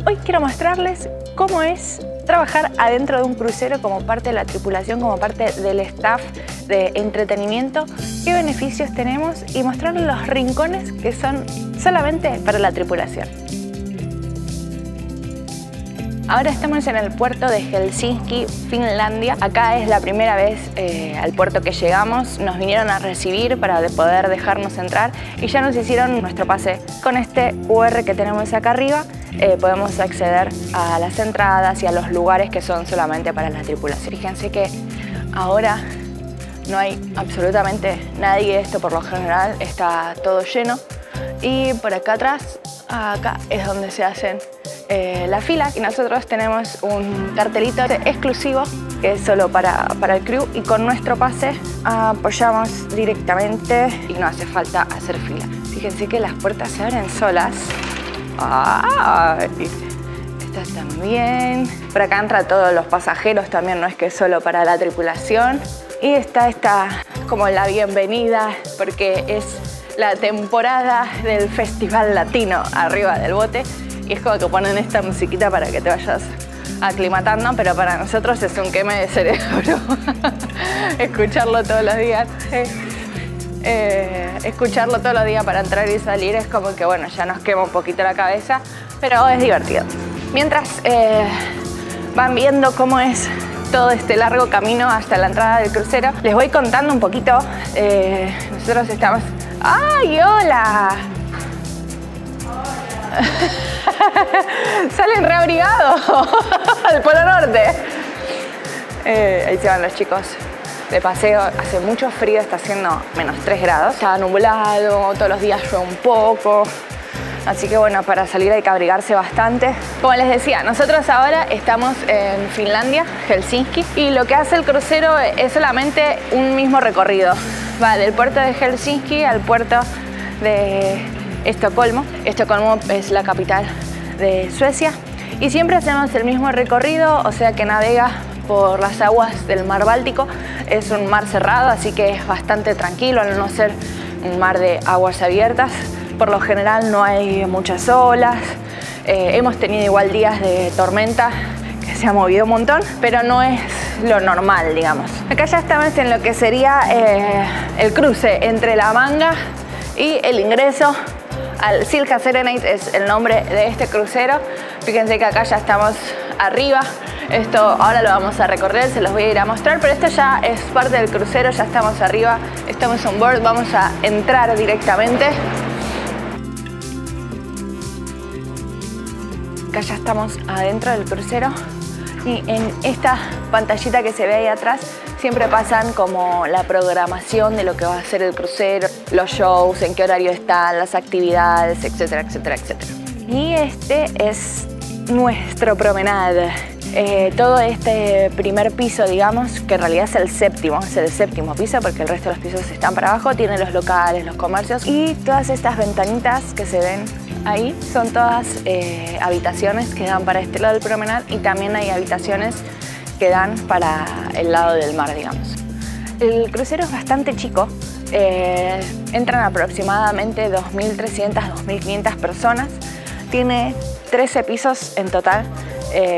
Hoy quiero mostrarles cómo es trabajar adentro de un crucero como parte de la tripulación, como parte del staff de entretenimiento, qué beneficios tenemos y mostrarles los rincones que son solamente para la tripulación. Ahora estamos en el puerto de Helsinki, Finlandia. Acá es la primera vez al puerto que llegamos. Nos vinieron a recibir para poder dejarnos entrar y ya nos hicieron nuestro pase. Con este QR que tenemos acá arriba podemos acceder a las entradas y a los lugares que son solamente para la tripulación. Fíjense que ahora no hay absolutamente nadie. Esto por lo general está todo lleno. Y por acá atrás, acá es donde se hacen la fila, y nosotros tenemos un cartelito exclusivo que es solo para el crew, y con nuestro pase apoyamos directamente y no hace falta hacer fila. Fíjense que las puertas se abren solas. ¡Ay! Estas también. Por acá entran todos los pasajeros también, no es que es solo para la tripulación. Y esta como la bienvenida, porque es la temporada del Festival Latino arriba del bote. Y es como que ponen esta musiquita para que te vayas aclimatando, pero para nosotros es un queme de cerebro escucharlo todos los días. Escucharlo todos los días para entrar y salir es como que, bueno, ya nos quema un poquito la cabeza, pero es divertido. Mientras van viendo cómo es todo este largo camino hasta la entrada del crucero, les voy contando un poquito. Nosotros estamos... ¡Ay, hola! Salen reabrigados al Polo Norte. Ahí se van los chicos de paseo. Hace mucho frío, está haciendo -3 grados. Está nublado, todos los días llueve un poco. Así que bueno, para salir hay que abrigarse bastante. Como les decía, nosotros ahora estamos en Finlandia, Helsinki, y lo que hace el crucero es solamente un mismo recorrido. Va del puerto de Helsinki al puerto de Estocolmo. Estocolmo es la capital de Suecia y siempre hacemos el mismo recorrido, o sea que navega por las aguas del mar Báltico. Es un mar cerrado, así que es bastante tranquilo al no ser un mar de aguas abiertas. Por lo general no hay muchas olas. Hemos tenido igual días de tormenta que se ha movido un montón, pero no es lo normal, digamos. Acá ya estamos en lo que sería el cruce entre La Manga y el ingreso al Silja Serenade, es el nombre de este crucero. Fíjense que acá ya estamos arriba. Esto ahora lo vamos a recorrer, se los voy a ir a mostrar, pero esto ya es parte del crucero, ya estamos arriba, estamos on board, vamos a entrar directamente. Acá ya estamos adentro del crucero y en esta pantallita que se ve ahí atrás siempre pasan como la programación de lo que va a ser el crucero, los shows, en qué horario están, las actividades, etcétera, etcétera, etcétera. Y este es nuestro promenade. Todo este primer piso, digamos, que en realidad es el séptimo piso porque el resto de los pisos están para abajo, tiene los locales, los comercios, y todas estas ventanitas que se ven ahí son todas habitaciones que dan para este lado del promenade, y también hay habitaciones que dan para el lado del mar, digamos. El crucero es bastante chico, entran aproximadamente 2.300, 2.500 personas, tiene 13 pisos en total,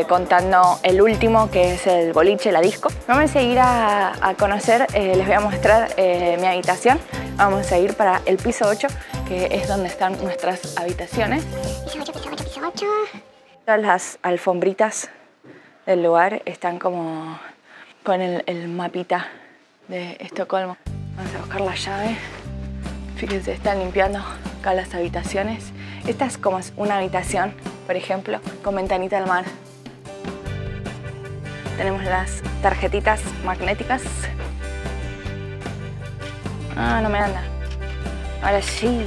contando el último que es el boliche, la disco. Vamos a ir a conocer, les voy a mostrar mi habitación. Vamos a ir para el piso 8, que es donde están nuestras habitaciones. Piso 8, piso 8, piso 8. Todas las alfombritas del lugar están como con el mapita de Estocolmo. Vamos a buscar la llave. Fíjense, están limpiando acá las habitaciones. Esta es como una habitación, por ejemplo, con ventanita al mar. Tenemos las tarjetitas magnéticas. Ah, no me anda. Ahora sí.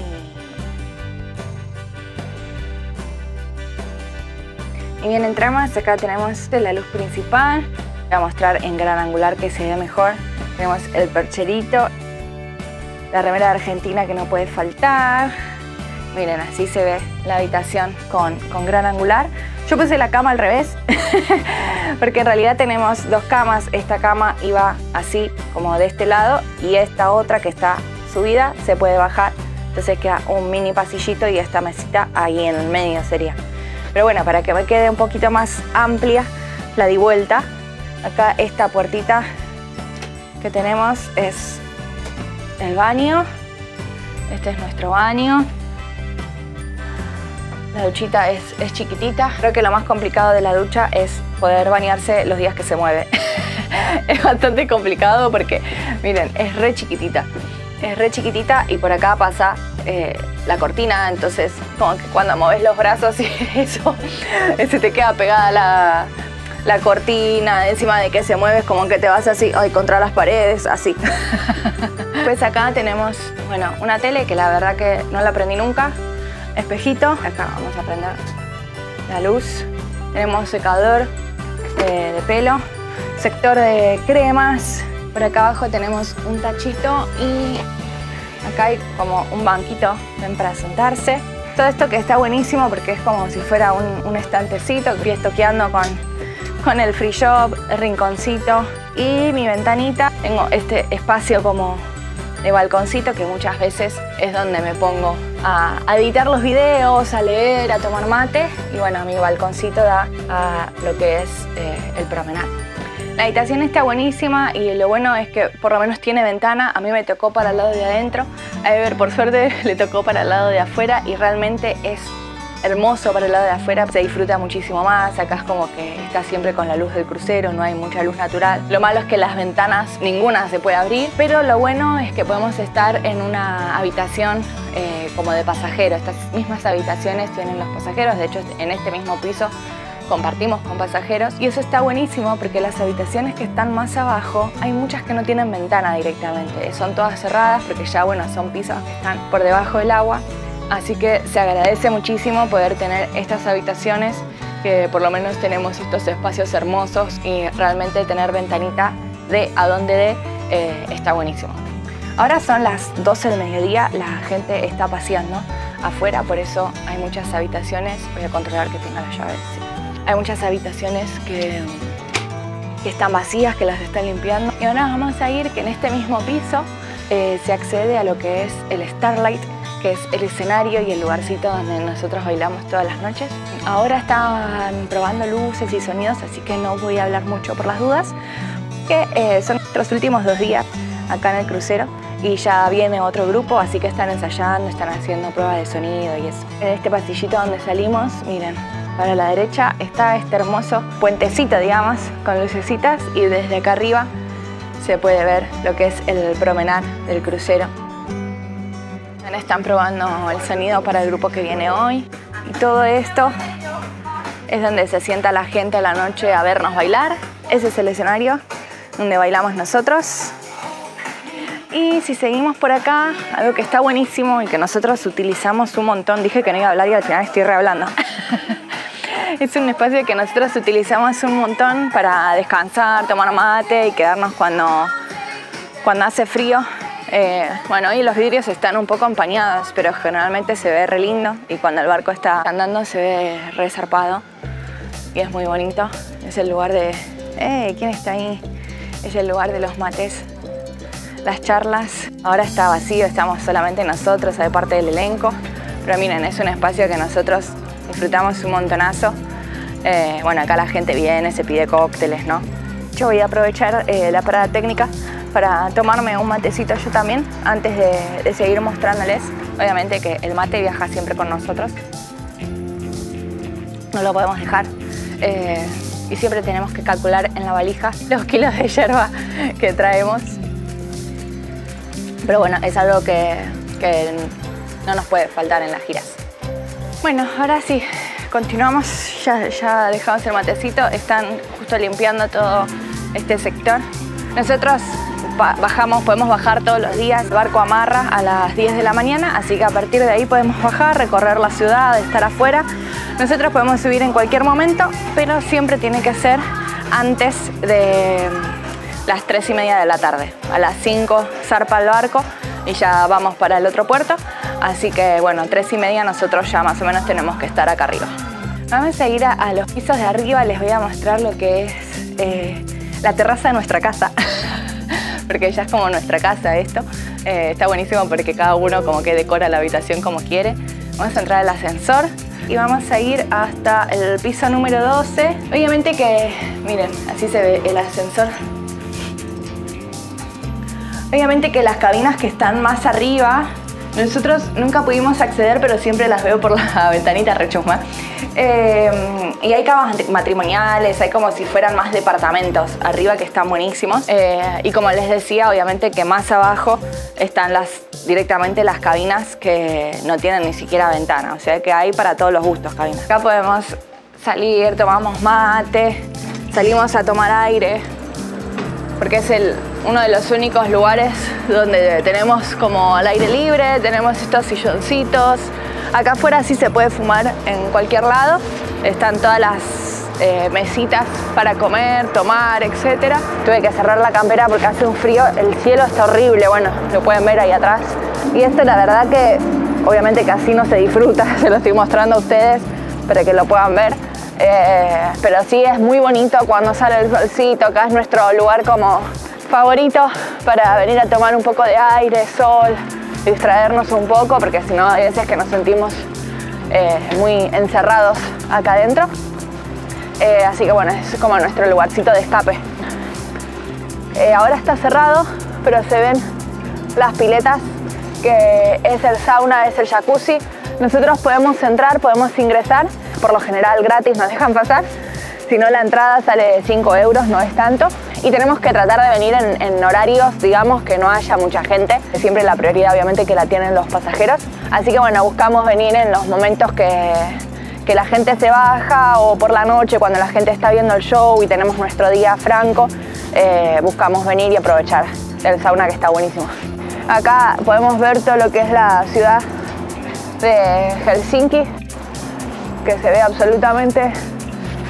Y bien, entramos, acá tenemos la luz principal. Voy a mostrar en gran angular que se ve mejor. Tenemos el percherito, la remera de Argentina que no puede faltar. Miren, así se ve la habitación con gran angular. Yo puse la cama al revés, porque en realidad tenemos dos camas. Esta cama iba así, como de este lado, y esta otra que está subida se puede bajar. Entonces queda un mini pasillito y esta mesita ahí en el medio sería. Pero bueno, para que me quede un poquito más amplia, la di vuelta. Acá esta puertita que tenemos es el baño. Este es nuestro baño. La duchita es chiquitita. Creo que lo más complicado de la ducha es poder bañarse los días que se mueve. Es bastante complicado porque, miren, es re chiquitita. Es re chiquitita y por acá pasa la cortina, entonces como que cuando mueves los brazos y eso se te queda pegada la cortina, encima de que se mueve es como que te vas así, ay, contra las paredes, así. Pues acá tenemos, bueno, una tele que la verdad que no la prendí nunca, espejito, acá vamos a prender la luz, tenemos secador de pelo, sector de cremas, por acá abajo tenemos un tachito y acá hay como un banquito para sentarse. Todo esto que está buenísimo porque es como si fuera un estantecito, que estoy estoqueando con el free shop, el rinconcito y mi ventanita. Tengo este espacio como de balconcito que muchas veces es donde me pongo a editar los videos, a leer, a tomar mate. Y bueno, mi balconcito da a lo que es el promenade. La habitación está buenísima y lo bueno es que por lo menos tiene ventana. A mí me tocó para el lado de adentro. A Ever, por suerte, le tocó para el lado de afuera y realmente es hermoso para el lado de afuera. Se disfruta muchísimo más. Acá es como que está siempre con la luz del crucero, no hay mucha luz natural. Lo malo es que las ventanas, ninguna se puede abrir, pero lo bueno es que podemos estar en una habitación como de pasajeros. Estas mismas habitaciones tienen los pasajeros. De hecho, en este mismo piso compartimos con pasajeros y eso está buenísimo porque las habitaciones que están más abajo hay muchas que no tienen ventana directamente, son todas cerradas porque ya bueno son pisos que están por debajo del agua, así que se agradece muchísimo poder tener estas habitaciones que por lo menos tenemos estos espacios hermosos y realmente tener ventanita de a donde está buenísimo. Ahora son las 12 del mediodía, la gente está paseando afuera, por eso hay muchas habitaciones, voy a controlar que tenga la llave. Sí. Hay muchas habitaciones que están vacías, que las están limpiando. Y ahora vamos a ir que en este mismo piso se accede a lo que es el Starlight, que es el escenario y el lugarcito donde nosotros bailamos todas las noches. Ahora están probando luces y sonidos, así que no voy a hablar mucho por las dudas, que son nuestros últimos 2 días acá en el crucero y ya viene otro grupo, así que están ensayando, están haciendo pruebas de sonido y eso. En este pasillito donde salimos, miren, para la derecha está este hermoso puentecito, digamos, con lucecitas y desde acá arriba se puede ver lo que es el promenade del crucero. Están probando el sonido para el grupo que viene hoy y todo esto es donde se sienta la gente a la noche a vernos bailar. Ese es el escenario donde bailamos nosotros. Y si seguimos por acá, algo que está buenísimo y que nosotros utilizamos un montón, dije que no iba a hablar y al final estoy rehablando. Es un espacio que nosotros utilizamos un montón para descansar, tomar mate y quedarnos cuando hace frío. Bueno, hoy los vidrios están un poco empañados, pero generalmente se ve re lindo y cuando el barco está andando se ve re zarpado y es muy bonito. Es el lugar de... ¿quién está ahí? Es el lugar de los mates, las charlas. Ahora está vacío, estamos solamente nosotros, hay parte del elenco, pero miren, es un espacio que nosotros disfrutamos un montonazo. Bueno, acá la gente viene, se pide cócteles, ¿no? Yo voy a aprovechar la parada técnica para tomarme un matecito yo también, antes de seguir mostrándoles. Obviamente que el mate viaja siempre con nosotros. No lo podemos dejar. Y siempre tenemos que calcular en la valija los kilos de yerba que traemos. Pero bueno, es algo que no nos puede faltar en las giras. Bueno, ahora sí, continuamos. Ya dejamos el matecito. Están justo limpiando todo este sector. Nosotros podemos bajar todos los días. El barco amarra a las 10 de la mañana, así que a partir de ahí podemos bajar, recorrer la ciudad, estar afuera. Nosotros podemos subir en cualquier momento, pero siempre tiene que ser antes de las 3:30 de la tarde. A las 5 zarpa el barco y ya vamos para el otro puerto. Así que bueno, 3:30 nosotros ya más o menos tenemos que estar acá arriba. Vamos a ir a los pisos de arriba, les voy a mostrar lo que es la terraza de nuestra casa. Porque ya es como nuestra casa esto. Está buenísimo porque cada uno como que decora la habitación como quiere. Vamos a entrar al ascensor. y vamos a ir hasta el piso número 12. Obviamente que, miren, así se ve el ascensor. Obviamente que las cabinas que están más arriba, nosotros nunca pudimos acceder, pero siempre las veo por la ventanita rechusma. Y hay camas matrimoniales, hay como si fueran más departamentos arriba que están buenísimos. Y como les decía, obviamente que más abajo están directamente las cabinas que no tienen ni siquiera ventana. O sea que hay para todos los gustos cabinas. Acá podemos salir, tomamos mate, salimos a tomar aire, porque es uno de los únicos lugares donde tenemos como al aire libre, tenemos estos silloncitos. Acá afuera sí se puede fumar en cualquier lado, están todas las mesitas para comer, tomar, etc. Tuve que cerrar la campera porque hace un frío, el cielo está horrible, bueno, lo pueden ver ahí atrás. Y esto la verdad que obviamente casi no se disfruta, se lo estoy mostrando a ustedes para que lo puedan ver. Pero sí es muy bonito cuando sale el solcito. Acá es nuestro lugar como favorito para venir a tomar un poco de aire, sol, distraernos un poco, porque si no hay veces que nos sentimos muy encerrados acá adentro. Así que bueno, es como nuestro lugarcito de escape. Ahora está cerrado, pero se ven las piletas, que es el sauna, es el jacuzzi. Nosotros podemos entrar, podemos ingresar, por lo general gratis, nos dejan pasar. Si no, la entrada sale 5 euros, no es tanto. Y tenemos que tratar de venir en horarios, digamos, que no haya mucha gente. Siempre la prioridad, obviamente, que la tienen los pasajeros. Así que bueno, buscamos venir en los momentos que la gente se baja, o por la noche cuando la gente está viendo el show y tenemos nuestro día franco. Buscamos venir y aprovechar el sauna, que está buenísimo. Acá podemos ver todo lo que es la ciudad de Helsinki, que se ve absolutamente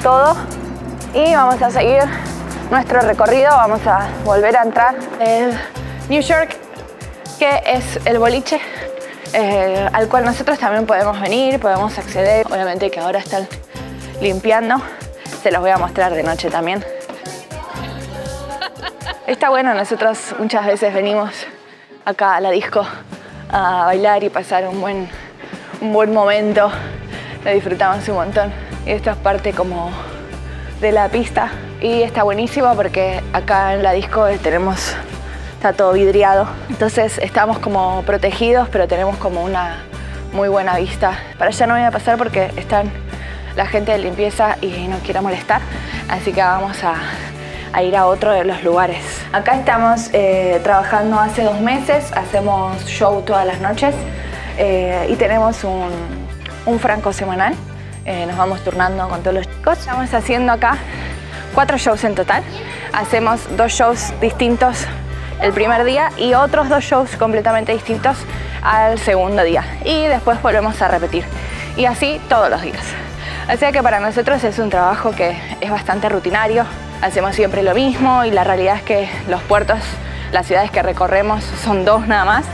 todo. Y vamos a seguir nuestro recorrido, vamos a volver a entrar el New York, que es el boliche al cual nosotros también podemos venir, podemos acceder. Obviamente que ahora están limpiando, se los voy a mostrar de noche también. Está bueno, nosotros muchas veces venimos acá a la disco a bailar y pasar un buen momento, lo disfrutamos un montón. Y esto es parte como de la pista y está buenísimo porque acá en la disco está todo vidriado, entonces estamos como protegidos, pero tenemos como una muy buena vista. Para allá no voy a pasar porque están la gente de limpieza y no quiero molestar, así que vamos a ir a otro de los lugares. Acá estamos trabajando hace 2 meses, hacemos show todas las noches y tenemos un franco semanal. Nos vamos turnando con todos los chicos. Estamos haciendo acá 4 shows en total. Hacemos 2 shows distintos el primer día y otros 2 shows completamente distintos al segundo día. Y después volvemos a repetir. Y así todos los días. O sea que para nosotros es un trabajo que es bastante rutinario. Hacemos siempre lo mismo y la realidad es que los puertos, las ciudades que recorremos son 2 nada más.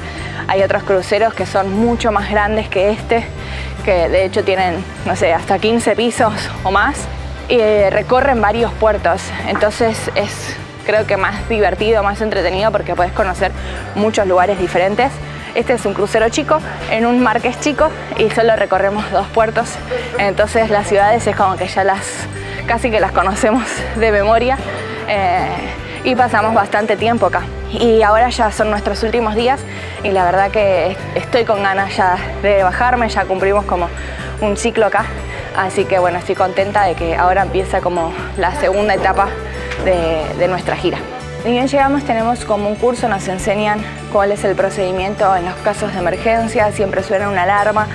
Hay otros cruceros que son mucho más grandes que este, que de hecho tienen, no sé, hasta 15 pisos o más, y recorren varios puertos. Entonces es, creo que más divertido, más entretenido, porque puedes conocer muchos lugares diferentes. Este es un crucero chico, en un mar que es chico, y solo recorremos 2 puertos. Entonces las ciudades es como que ya casi que las conocemos de memoria, y pasamos bastante tiempo acá. Y ahora ya son nuestros últimos días y la verdad que estoy con ganas ya de bajarme, ya cumplimos como un ciclo acá. Así que bueno, estoy contenta de que ahora empieza como la segunda etapa de nuestra gira. Ni bien llegamos, tenemos como un curso, nos enseñan cuál es el procedimiento en los casos de emergencia, siempre suena una alarma.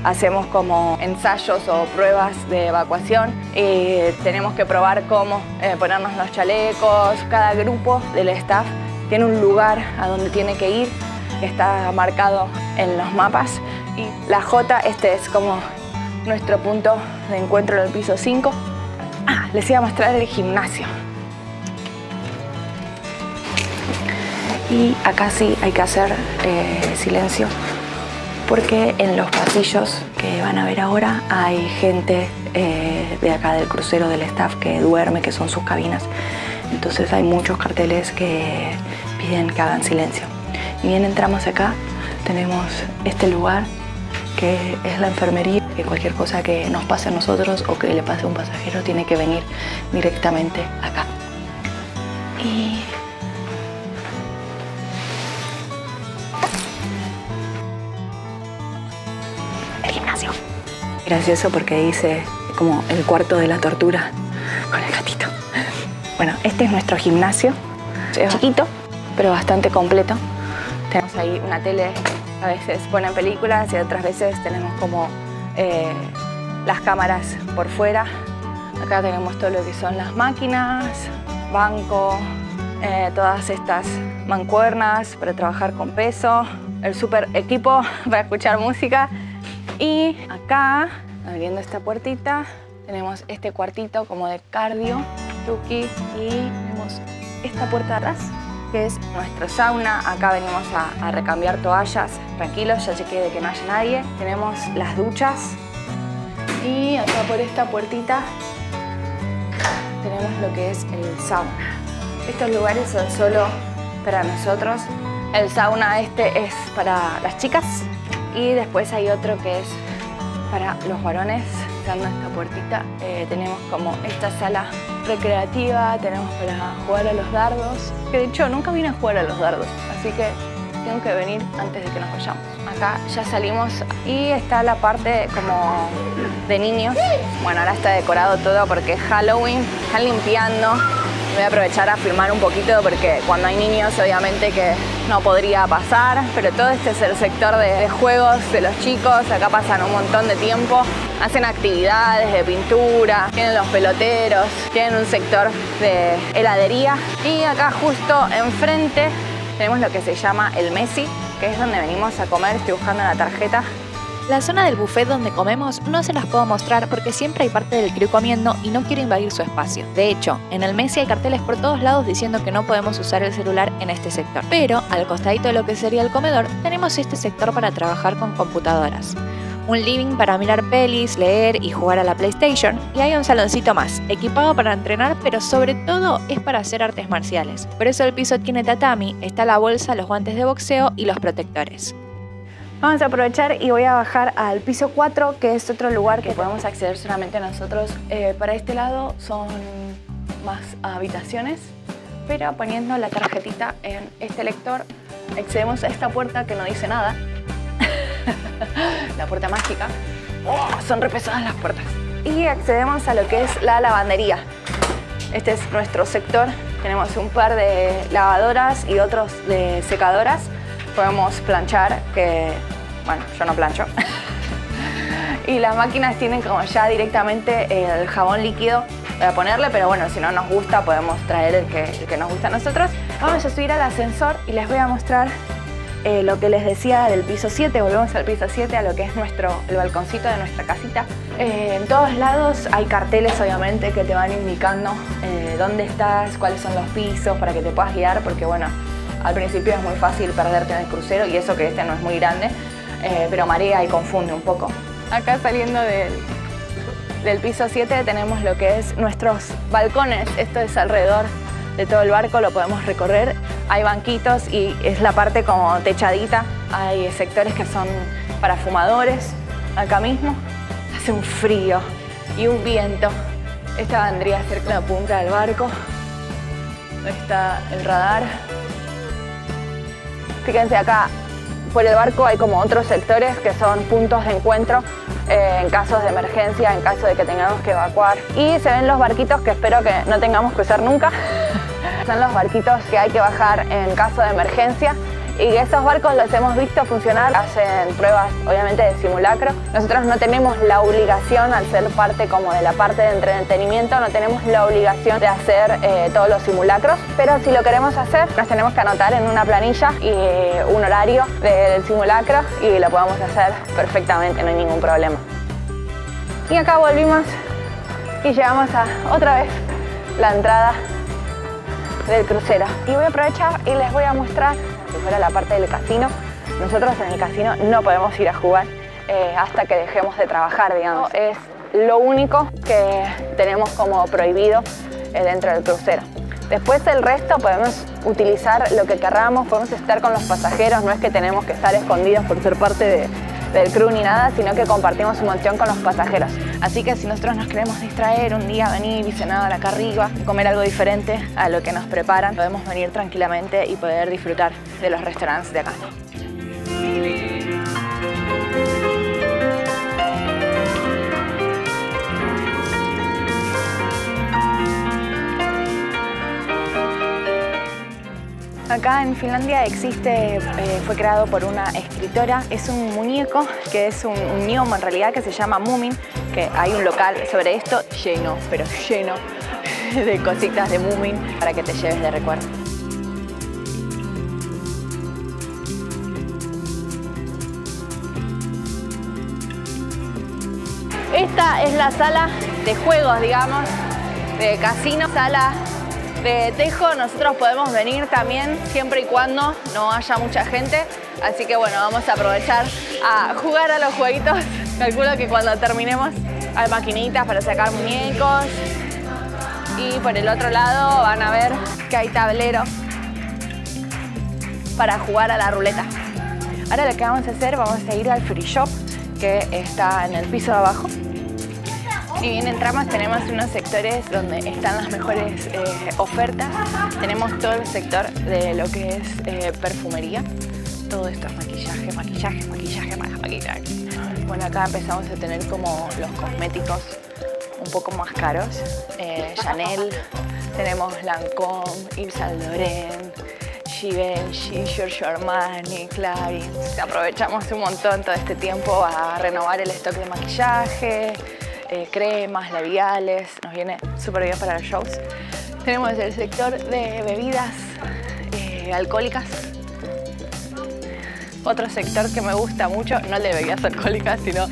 Hacemos como ensayos o pruebas de evacuación y tenemos que probar cómo ponernos los chalecos. Cada grupo del staff tiene un lugar a donde tiene que ir, está marcado en los mapas. Y la J, este es como nuestro punto de encuentro en el piso 5. Les iba a mostrar el gimnasio. Y acá sí hay que hacer silencio, porque en los pasillos que van a ver ahora hay gente de acá del crucero, del staff, que duerme, que son sus cabinas. Entonces hay muchos carteles que piden que hagan silencio. Y bien entramos acá, tenemos este lugar que es la enfermería, que cualquier cosa que nos pase a nosotros o que le pase a un pasajero tiene que venir directamente acá. Y el gimnasio. Gracioso porque dice como el cuarto de la tortura con el gatito. Bueno, este es nuestro gimnasio. Es chiquito, pero bastante completo. Tenemos ahí una tele, a veces ponen películas y otras veces tenemos como las cámaras por fuera. Acá tenemos todo lo que son las máquinas, banco, todas estas mancuernas para trabajar con peso, el super equipo para escuchar música. Y acá, abriendo esta puertita, tenemos este cuartito como de cardio, tuki, y tenemos esta puerta atrás, que es nuestro sauna. Acá venimos a recambiar toallas, tranquilos, ya chequeé de que no haya nadie. Tenemos las duchas y acá por esta puertita tenemos lo que es el sauna. Estos lugares son solo para nosotros. El sauna este es para las chicas y después hay otro que es para los varones. Dando esta puertita tenemos como esta sala recreativa, tenemos para jugar a los dardos, que de hecho nunca vine a jugar a los dardos, así que tengo que venir antes de que nos vayamos. Acá ya salimos y está la parte como de niños. Bueno, ahora está decorado todo porque es Halloween, están limpiando. Voy a aprovechar a filmar un poquito porque cuando hay niños obviamente que no podría pasar, pero todo este es el sector de juegos de los chicos. Acá pasan un montón de tiempo, hacen actividades de pintura, tienen los peloteros, tienen un sector de heladería y acá justo enfrente tenemos lo que se llama el Messi, que es donde venimos a comer. Estoy buscando la tarjeta. La zona del buffet donde comemos no se las puedo mostrar porque siempre hay parte del crew comiendo y no quiero invadir su espacio. De hecho, en el Messi hay carteles por todos lados diciendo que no podemos usar el celular en este sector. Pero al costadito de lo que sería el comedor, tenemos este sector para trabajar con computadoras. Un living para mirar pelis, leer y jugar a la PlayStation, y hay un saloncito más, equipado para entrenar, pero sobre todo es para hacer artes marciales. Por eso el piso tiene tatami, está la bolsa, los guantes de boxeo y los protectores. Vamos a aprovechar y voy a bajar al piso 4, que es otro lugar que podemos acceder solamente nosotros. Para este lado son más habitaciones, pero poniendo la tarjetita en este lector accedemos a esta puerta que no dice nada. La puerta mágica. ¡Oh! Son re pesadas las puertas. Y accedemos a lo que es la lavandería. Este es nuestro sector. Tenemos un par de lavadoras y otros de secadoras. Podemos planchar, que bueno, yo no plancho. Y las máquinas tienen como ya directamente el jabón líquido para ponerle, pero bueno, si no nos gusta podemos traer el que nos gusta a nosotros. Vamos a subir al ascensor y les voy a mostrar lo que les decía del piso 7. Volvemos al piso 7, a lo que es el balconcito de nuestra casita. En todos lados hay carteles, obviamente, que te van indicando dónde estás, cuáles son los pisos, para que te puedas guiar, porque bueno, al principio es muy fácil perderte en el crucero, y eso que este no es muy grande, pero marea y confunde un poco. Acá saliendo del piso 7 tenemos lo que es nuestros balcones. Esto es alrededor de todo el barco, lo podemos recorrer. Hay banquitos y es la parte como techadita. Hay sectores que son para fumadores. Acá mismo hace un frío y un viento. Esta vendría a ser la punta del barco. Ahí está el radar. Fíjense acá, por el barco hay como otros sectores que son puntos de encuentro en casos de emergencia, en caso de que tengamos que evacuar. Y se ven los barquitos que espero que no tengamos que usar nunca. Son los barquitos que hay que bajar en caso de emergencia. Y esos barcos los hemos visto funcionar, hacen pruebas obviamente de simulacro. Nosotros no tenemos la obligación, al ser parte como de la parte de entretenimiento, no tenemos la obligación de hacer todos los simulacros, pero si lo queremos hacer, nos tenemos que anotar en una planilla y un horario del simulacro y lo podemos hacer perfectamente, no hay ningún problema. Y acá volvimos y llegamos a otra vez la entrada del crucero. Y voy a aprovechar y les voy a mostrar, si fuera la parte del casino. Nosotros en el casino no podemos ir a jugar hasta que dejemos de trabajar, digamos. Es lo único que tenemos como prohibido dentro del crucero. Después el resto podemos utilizar lo que querramos, podemos estar con los pasajeros, no es que tenemos que estar escondidos por ser parte del crew ni nada, sino que compartimos un montón con los pasajeros. Así que si nosotros nos queremos distraer un día, venir y cenar acá arriba, comer algo diferente a lo que nos preparan, podemos venir tranquilamente y poder disfrutar de los restaurantes de acá. Acá en Finlandia existe, fue creado por una escritora, es un muñeco que es un gnomo en realidad, que se llama Moomin, que hay un local sobre esto lleno, pero lleno de cositas de Moomin para que te lleves de recuerdo. Esta es la sala de juegos, digamos, de casino, sala de tejo. Nosotros podemos venir también siempre y cuando no haya mucha gente, así que bueno, vamos a aprovechar a jugar a los jueguitos. Calculo que cuando terminemos hay maquinitas para sacar muñecos y por el otro lado van a ver que hay tablero para jugar a la ruleta. Ahora lo que vamos a hacer, vamos a ir al free shop que está en el piso de abajo. Si bien entramos, tenemos unos sectores donde están las mejores ofertas. Tenemos todo el sector de lo que es perfumería. Todo esto es maquillaje, maquillaje, maquillaje, más maquillaje. Bueno, acá empezamos a tener como los cosméticos un poco más caros. Chanel, tenemos Lancôme, Yves Saint Laurent, Givenchy, Giorgio Armani, Clarins. Aprovechamos un montón todo este tiempo a renovar el stock de maquillaje, cremas, labiales, nos viene súper bien para los shows. Tenemos el sector de bebidas alcohólicas. Otro sector que me gusta mucho, no el de bebidas alcohólicas, sino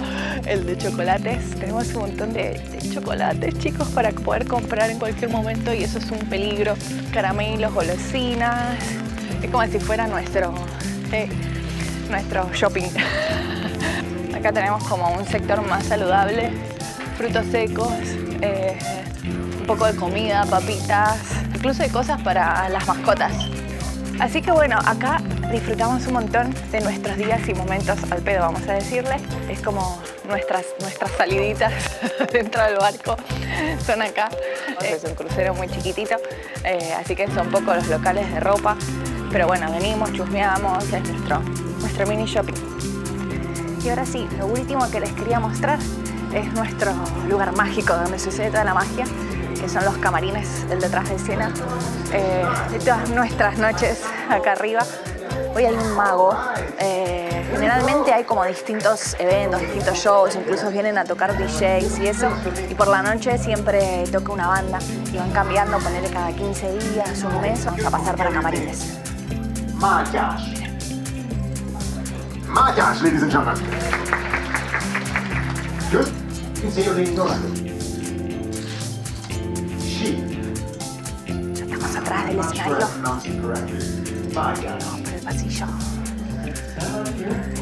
el de chocolates. Tenemos un montón de chocolates, chicos, para poder comprar en cualquier momento y eso es un peligro. Caramelos, golosinas, es como si fuera nuestro shopping. Acá tenemos como un sector más saludable. Frutos secos, un poco de comida, papitas, incluso hay cosas para las mascotas. Así que bueno, acá disfrutamos un montón de nuestros días y momentos al pedo, vamos a decirle. Es como nuestras saliditas dentro del barco son acá. Es un crucero muy chiquitito, así que son pocos los locales de ropa. Pero bueno, venimos, chusmeamos, es nuestro mini shopping. Y ahora sí, lo último que les quería mostrar es nuestro lugar mágico donde sucede toda la magia, que son los camarines, el detrás de escena de todas nuestras noches acá arriba. Hoy hay un mago, generalmente hay como distintos eventos, distintos shows, incluso vienen a tocar DJs y eso, y por la noche siempre toca una banda y van cambiando, ponerle cada 15 días, un mes, vamos a pasar para camarines. Majas, ladies and gentlemen. Good. You can see your leading door. Ya estamos atrás del escenario. Vamos por el pasillo.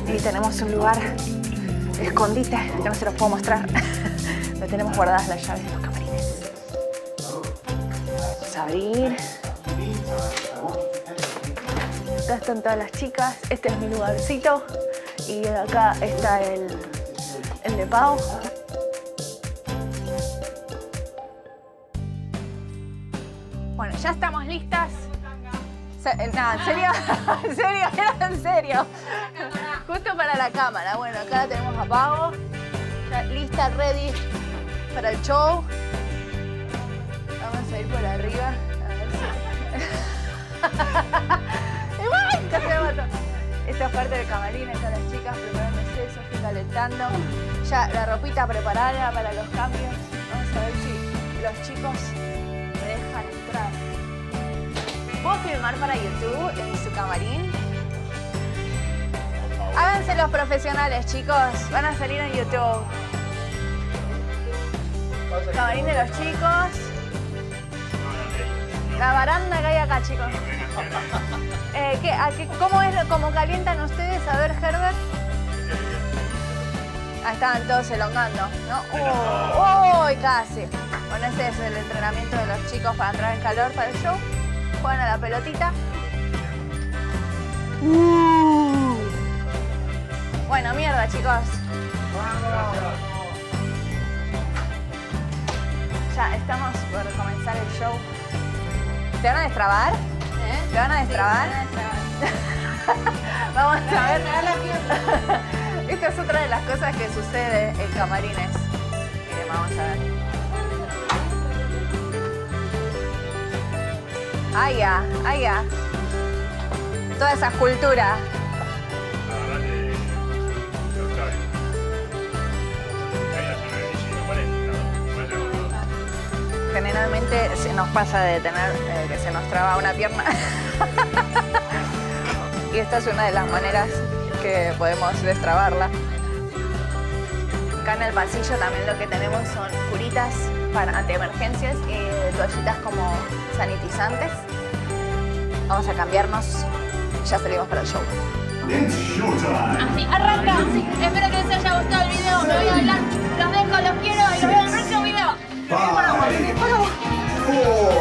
Y tenemos un lugar escondite que no se los puedo mostrar. Donde tenemos guardadas las llaves de los camarines. Vamos a abrir. Acá están todas las chicas. Este es mi lugarcito. Y acá está el de Pau. Bueno, ya estamos listas. Nada, ¿en serio? ¿En serio? Era en serio. Justo para la cámara. Bueno, acá tenemos a Pau. Ya lista, ready para el show. Vamos a ir por arriba. A ver si... ¡Igual! Casi me mato. Esta es parte del camarín. Están las chicas preparándose, Sofía calentando. Ya la ropita preparada para los cambios. Vamos a ver si los chicos me dejan entrar. ¿Puedo filmar para YouTube en su camarín? Háganse los profesionales, chicos. Van a salir en YouTube. Camarín de los chicos. La baranda que hay acá, chicos. ¿Cómo calientan ustedes? A ver, Herbert. Ah, estaban todos elongando, ¿no? ¡Uy, casi! Bueno, ese es el entrenamiento de los chicos para entrar en calor para el show. Juegan a la pelotita. Bueno, mierda, chicos. Ya estamos por comenzar el show. ¿Te van a destrabar? ¿Te van a destrabar? Vamos a ver. Esta es otra de las cosas que sucede en camarines. Miren, vamos a ver. Ahí ya. Toda esa escultura. Generalmente se nos pasa de tener que se nos traba una pierna. Y esta es una de las maneras que podemos destrabarla. Acá en el pasillo también lo que tenemos son curitas para antiemergencias y toallitas como sanitizantes. Vamos a cambiarnos. Ya salimos para el show. Así arranca. Espero que les haya gustado el video. Me voy a hablar. Los dejo, los quiero y los veo en el próximo video. Five, 4,